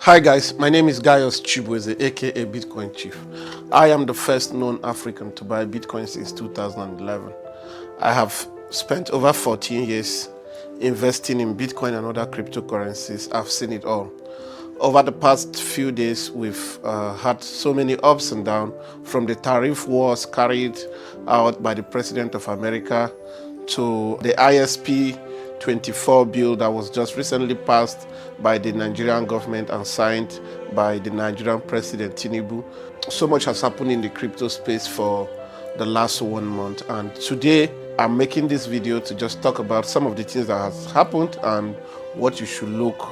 Hi guys, my name is Gaius Chibueze, aka Bitcoin Chief. I am the first known African to buy Bitcoin since 2011. I have spent over 14 years investing in Bitcoin and other cryptocurrencies. I've seen it all. Over the past few days, we've had so many ups and downs, from the tariff wars carried out by the President of America to the ISP 24 bill that was just recently passed by the Nigerian government and signed by the Nigerian President Tinubu. So much has happened in the crypto space for the last 1 month, and today I'm making this video to just talk about some of the things that has happened and what you should look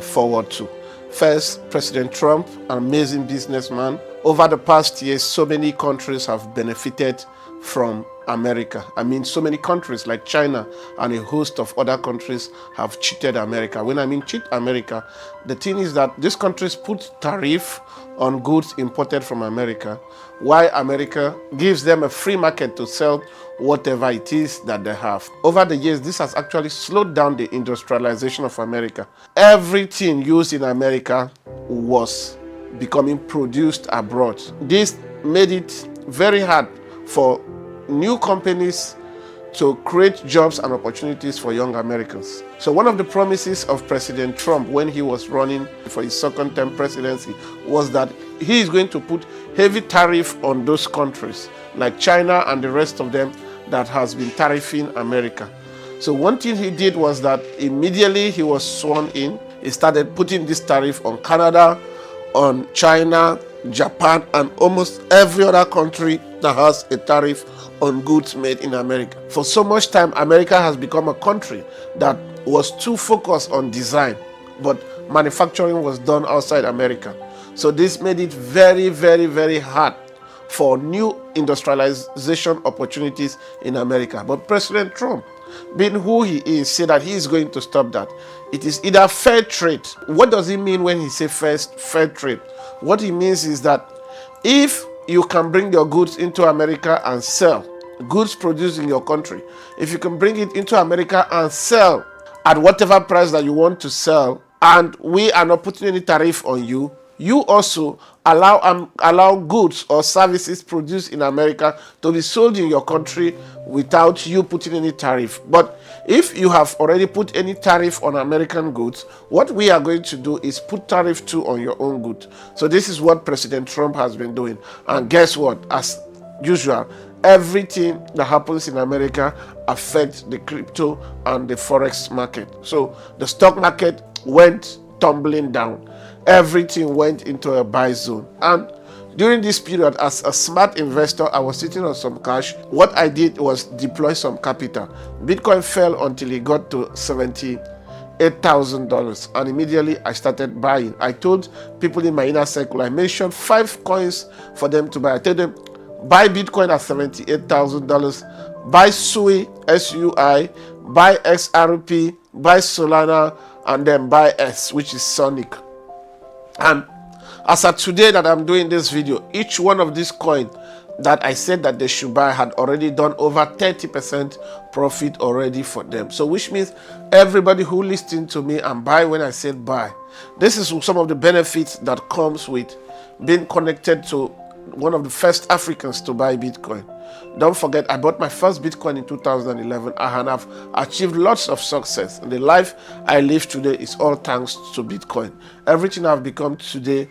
forward to. First, President Trump, an amazing businessman. Over the past years, so many countries have benefited from America. I mean, so many countries like China and a host of other countries have cheated America. When I mean cheat America, the thing is that these countries put tariff on goods imported from America, while America gives them a free market to sell whatever it is that they have. Over the years, this has actually slowed down the industrialization of America. Everything used in America was becoming produced abroad. This made it very hard for new companies to create jobs and opportunities for young Americans. So one of the promises of President Trump when he was running for his second term presidency was that he is going to put heavy tariff on those countries like China and the rest of them that has been tariffing America. So one thing he did was that immediately he was sworn in, he started putting this tariff on Canada, on China, Japan, and almost every other country that has a tariff on goods made in America. For so much time, America has become a country that was too focused on design, but manufacturing was done outside America. So this made it very, very, very hard for new industrialization opportunities in America. But President Trump, being who he is, said that he is going to stop that. It is either fair trade. What does he mean when he says fair trade? What he means is that if you can bring your goods into America and sell, goods produced in your country, if you can bring it into America and sell at whatever price that you want to sell, and we are not putting any tariff on you, you also allow goods or services produced in America to be sold in your country without you putting any tariff. But if you have already put any tariff on American goods, what we are going to do is put tariff too on your own goods. So this is what President Trump has been doing. And guess what? As usual, everything that happens in America affects the crypto and the forex market. So the stock market went tumbling down. Everything went into a buy zone. And during this period, as a smart investor, I was sitting on some cash. What I did was deploy some capital. Bitcoin fell until it got to $78,000, and immediately I started buying. I told people in my inner circle, I mentioned 5 coins for them to buy. I told them, buy Bitcoin at $78,000, buy SUI, SUI, buy XRP, buy Solana, and then buy S, which is Sonic. And as of today that I'm doing this video, each one of these coins that I said that they should buy had already done over 30% profit already for them. So which means everybody who listened to me and buy when I said buy. This is some of the benefits that comes with being connected to one of the first Africans to buy Bitcoin. Don't forget, I bought my first Bitcoin in 2011 and have achieved lots of success. And the life I live today is all thanks to Bitcoin. Everything I've become today,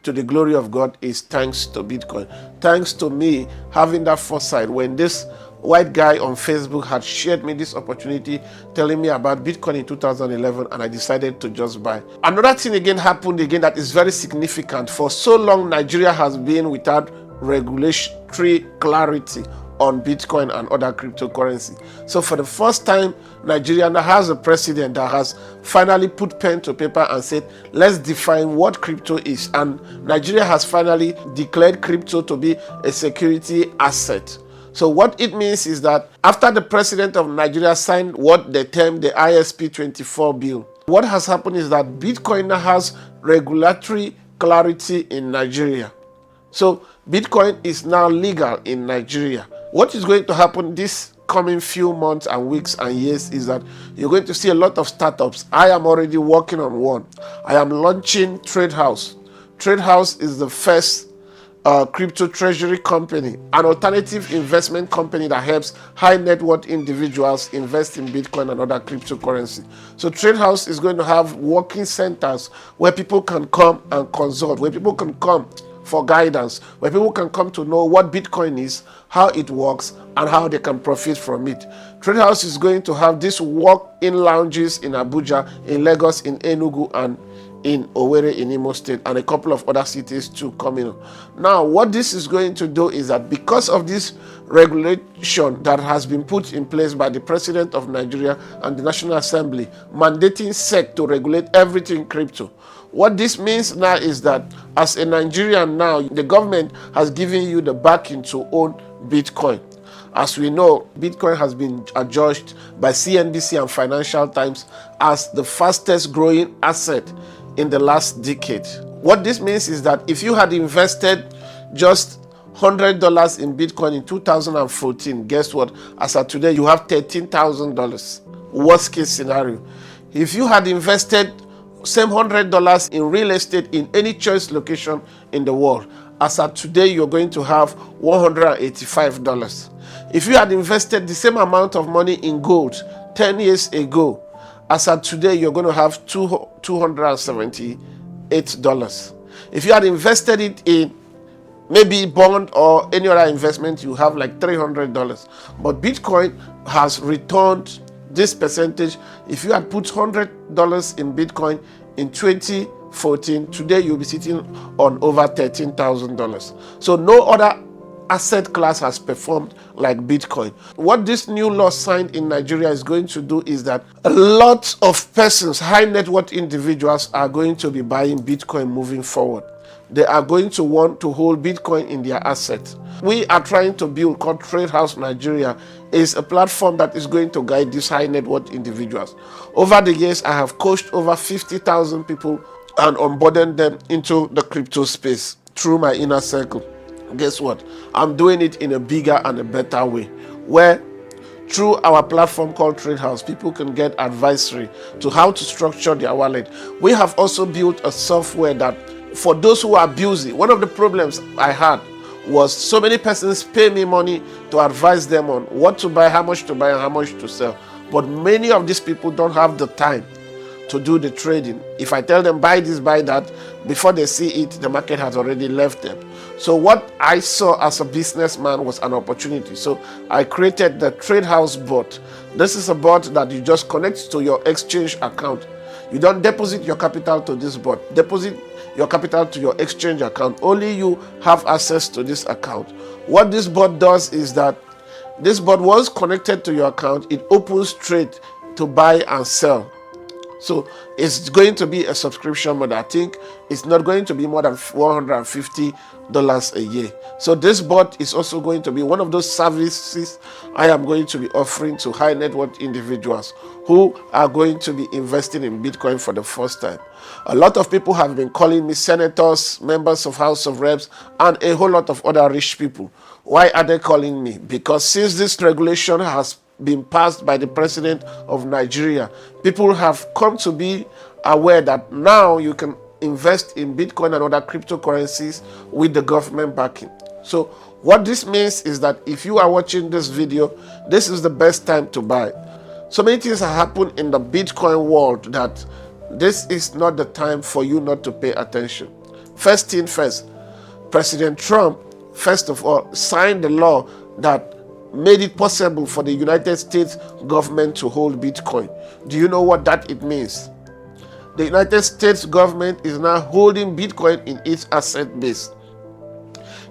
to the glory of God, is thanks to Bitcoin. Thanks to me having that foresight when this white guy on Facebook had shared me this opportunity, telling me about Bitcoin in 2011, and I decided to just buy. Another thing again happened again that is very significant. For so long, Nigeria has been without regulatory clarity on Bitcoin and other cryptocurrency. So for the first time, Nigeria now has a president that has finally put pen to paper and said, let's define what crypto is. And Nigeria has finally declared crypto to be a security asset. So what it means is that after the president of Nigeria signed what they termed the ISP 24 bill, what has happened is that Bitcoin now has regulatory clarity in Nigeria. So Bitcoin is now legal in Nigeria. What is going to happen this coming few months and weeks and years is that you're going to see a lot of startups. I am already working on one. I am launching Trade House. Trade House is the first crypto treasury company, an alternative investment company that helps high net worth individuals invest in Bitcoin and other cryptocurrency. So Trade House is going to have working centers where people can come and consult, where people can come for guidance, where people can come to know what Bitcoin is, how it works, and how they can profit from it. Trade House is going to have these walk-in lounges in Abuja, in Lagos, in Enugu, and in Owerri in Imo State, and a couple of other cities too coming. Now, what this is going to do is that because of this regulation that has been put in place by the President of Nigeria and the National Assembly, mandating SEC to regulate everything crypto, what this means now is that as a Nigerian now, the government has given you the backing to own Bitcoin. As we know, Bitcoin has been adjudged by CNBC and Financial Times as the fastest growing asset in the last decade. What this means is that if you had invested just $100 in Bitcoin in 2014, guess what? As of today, you have $13,000. Worst case scenario. If you had invested same $100 in real estate in any choice location in the world, as of today, you're going to have $185. If you had invested the same amount of money in gold 10 years ago, as of today, you're going to have $278. If you had invested it in maybe bond or any other investment, you have like $300. But Bitcoin has returned this percentage. If you had put $100 in Bitcoin in 2014, today you'll be sitting on over $13,000. So no other asset class has performed like Bitcoin. What this new law signed in Nigeria is going to do is that a lot of persons, high net worth individuals, are going to be buying Bitcoin moving forward. They are going to want to hold Bitcoin in their assets. We are trying to build, called Trade House Nigeria, is a platform that is going to guide these high net worth individuals. Over the years, I have coached over 50,000 people and onboarded them into the crypto space through my inner circle. Guess what? I'm doing it in a bigger and a better way, where through our platform called Trade House, people can get advisory to how to structure their wallet. We have also built a software that for those who are busy, one of the problems I had was so many persons pay me money to advise them on what to buy, how much to buy, and how much to sell. But many of these people don't have the time to do the trading. If I tell them buy this, buy that, before they see it, the market has already left them. So what I saw as a businessman was an opportunity. So I created the Trade House bot. This is a bot that you just connect to your exchange account. You don't deposit your capital to this bot. Deposit your capital to your exchange account. Only you have access to this account. What this bot does is that this bot, once connected to your account, it opens trade to buy and sell. So it's going to be a subscription model. I think it's not going to be more than $150 a year. So this bot is also going to be one of those services I am going to be offering to high net worth individuals who are going to be investing in Bitcoin for the first time. A lot of people have been calling me senators, members of House of Reps, and a whole lot of other rich people. Why are they calling me? Because since this regulation has been passed by the President of Nigeria, people have come to be aware that now you can invest in Bitcoin and other cryptocurrencies with the government backing. So what this means is that if you are watching this video, this is the best time to buy. So many things have happened in the Bitcoin world that this is not the time for you not to pay attention. First thing first, President Trump, first of all, signed the law that made it possible for the United States government to hold Bitcoin. Do you know what that it means? The United States government is now holding Bitcoin in its asset base.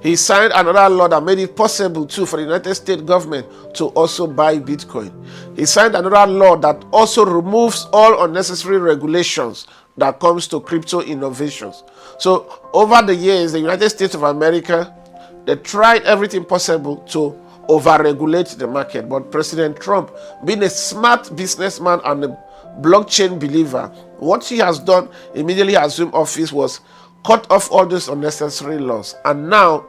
He signed another law that made it possible too for the United States government to also buy Bitcoin. He signed another law that also removes all unnecessary regulations that comes to crypto innovations. So over the years, the United States of America, they tried everything possible to over-regulate the market. But President Trump, being a smart businessman and a blockchain believer, what he has done immediately assumed office was cut off all those unnecessary laws. And now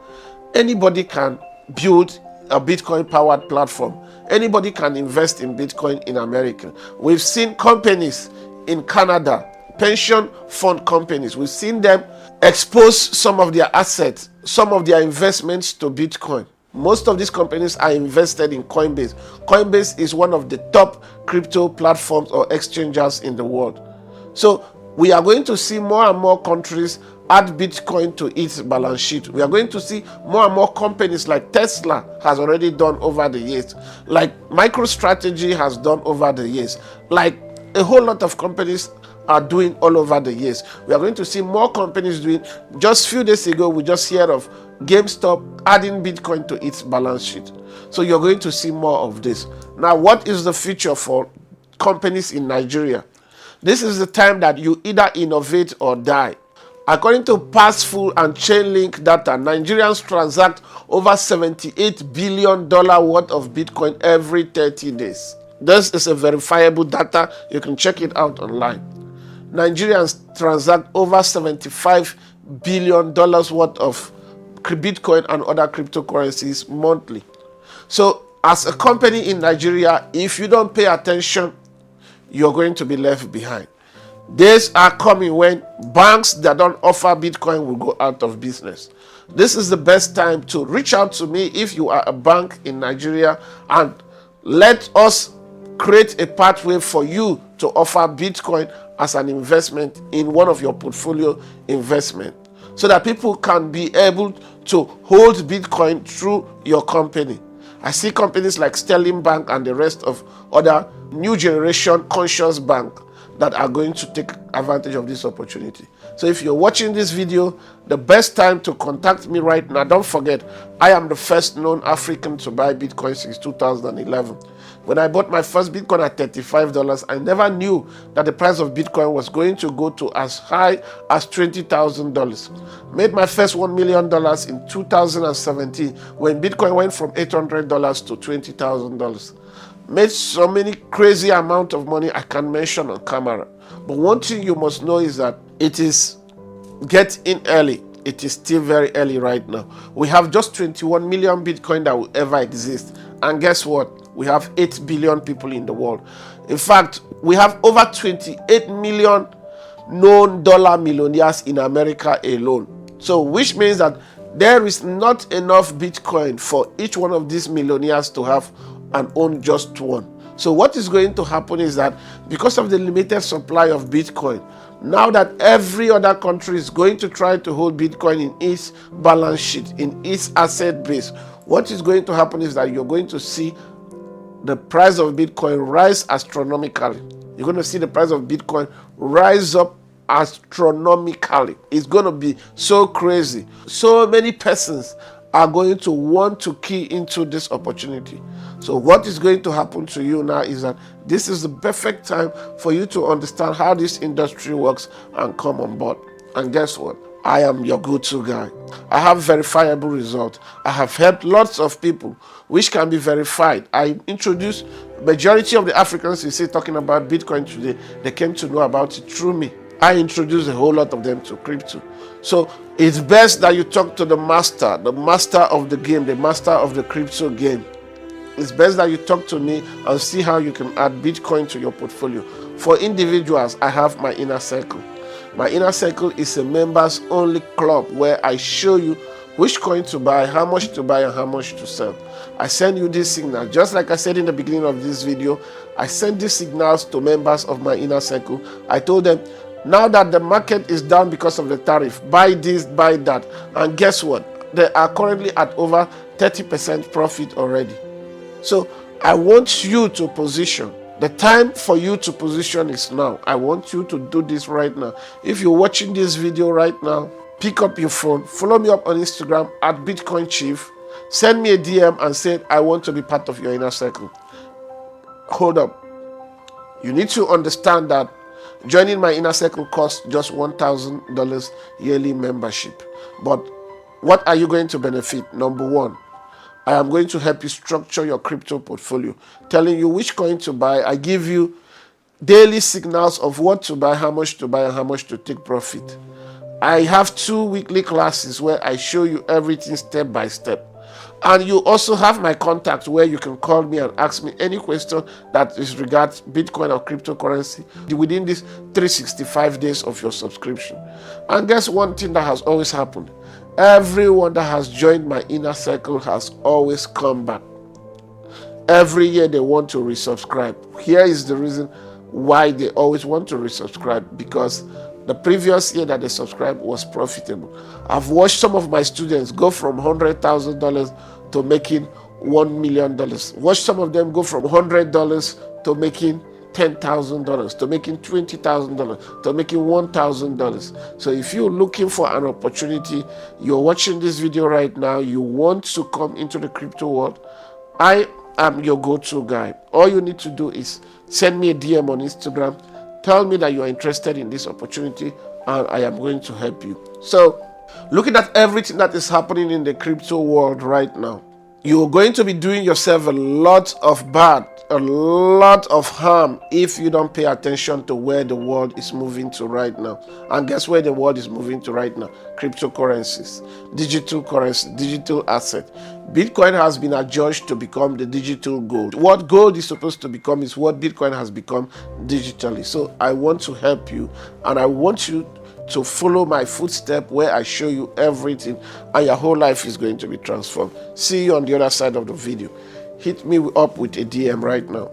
anybody can build a Bitcoin-powered platform. Anybody can invest in Bitcoin in America. We've seen companies in Canada, pension fund companies, we've seen them expose some of their assets, some of their investments to Bitcoin. Most of these companies are invested in Coinbase. Coinbase is one of the top crypto platforms or exchanges in the world. So we are going to see more and more countries add Bitcoin to its balance sheet. We are going to see more and more companies like Tesla has already done over the years, like MicroStrategy has done over the years, like a whole lot of companies are doing all over the years. We are going to see more companies doing. Just a few days ago, we just heard of GameStop adding Bitcoin to its balance sheet. So you're going to see more of this. Now, what is the future for companies in Nigeria? This is the time that you either innovate or die. According to Passful and Chainlink data, Nigerians transact over $78 billion worth of Bitcoin every 30 days. This is a verifiable data. You can check it out online. Nigerians transact over $75 billion worth of Bitcoin and other cryptocurrencies monthly. So as a company in Nigeria, if you don't pay attention, you're going to be left behind. Days are coming when banks that don't offer Bitcoin will go out of business. This is the best time to reach out to me if you are a bank in Nigeria, and let us create a pathway for you to offer Bitcoin as an investment in one of your portfolio investment, so that people can be able to hold Bitcoin through your company. I see companies like Sterling Bank and the rest of other new generation conscious bank that are going to take advantage of this opportunity. So if you're watching this video, the best time to contact me right now, don't forget, I am the first known African to buy Bitcoin since 2011. When I bought my first Bitcoin at $35, I never knew that the price of Bitcoin was going to go to as high as $20,000. Made my first $1 million in 2017 when Bitcoin went from $800 to $20,000. Made so many crazy amount of money I can't mention on camera. But one thing you must know is that it is get in early. It is still very early right now. We have just 21 million Bitcoin that will ever exist. And guess what? We have 8 billion people in the world. In fact, we have over 28 million known dollar millionaires in America alone. So which means that there is not enough Bitcoin for each one of these millionaires to have and own just one. So what is going to happen is that because of the limited supply of Bitcoin, now that every other country is going to try to hold Bitcoin in its balance sheet, in its asset base, what is going to happen is that you're going to see the price of Bitcoin rise astronomically. You're going to see the price of Bitcoin rise up astronomically. It's going to be so crazy. So many persons are going to want to key into this opportunity. So what is going to happen to you now is that this is the perfect time for you to understand how this industry works and come on board. And guess what? I am your go-to guy. I have verifiable results. I have helped lots of people which can be verified. I introduced majority of the Africans you see talking about Bitcoin today, they came to know about it through me. I introduced a whole lot of them to crypto. So it's best that you talk to the master of the game, the master of the crypto game. It's best that you talk to me and see how you can add Bitcoin to your portfolio. For individuals, I have my inner circle. My inner circle is a members only club where I show you which coin to buy, how much to buy, and how much to sell. I send you this signal. Just like I said in the beginning of this video, I send these signals to members of my inner circle. I told them, now that the market is down because of the tariff, buy this, buy that. And guess what? They are currently at over 30% profit already. So I want you to position. The time for you to position is now. I want you to do this right now. If you're watching this video right now, pick up your phone, follow me up on Instagram at Bitcoin Chief, send me a DM and say, I want to be part of your inner circle. Hold up. You need to understand that joining my inner circle costs just $1,000 yearly membership. But what are you going to benefit? Number one, I am going to help you structure your crypto portfolio, telling you which coin to buy. I give you daily signals of what to buy, how much to buy, and how much to take profit. I have 2 weekly classes where I show you everything step by step. And you also have my contact where you can call me and ask me any question that is regards Bitcoin or cryptocurrency within these 365 days of your subscription. And guess one thing that has always happened? Everyone that has joined my inner circle has always come back. Every year they want to resubscribe. Here is the reason why they always want to resubscribe, because the previous year that they subscribed was profitable. I've watched some of my students go from $100,000 to making $1 million. Watched some of them go from $100 to making $10,000, to making $20,000, to making $1,000. So if you're looking for an opportunity, you're watching this video right now, you want to come into the crypto world, I am your go-to guy. All you need to do is send me a DM on Instagram, tell me that you are interested in this opportunity, and I am going to help you. So, looking at everything that is happening in the crypto world right now, you're going to be doing yourself a lot of bad, a lot of harm if you don't pay attention to where the world is moving to right now. And guess where the world is moving to right now? Cryptocurrencies, digital currency, digital asset. Bitcoin has been adjudged to become the digital gold. What gold is supposed to become is what Bitcoin has become digitally. So I want to help you, and I want you to follow my footstep where I show you everything, and your whole life is going to be transformed. See you on the other side of the video. Hit me up with a DM right now.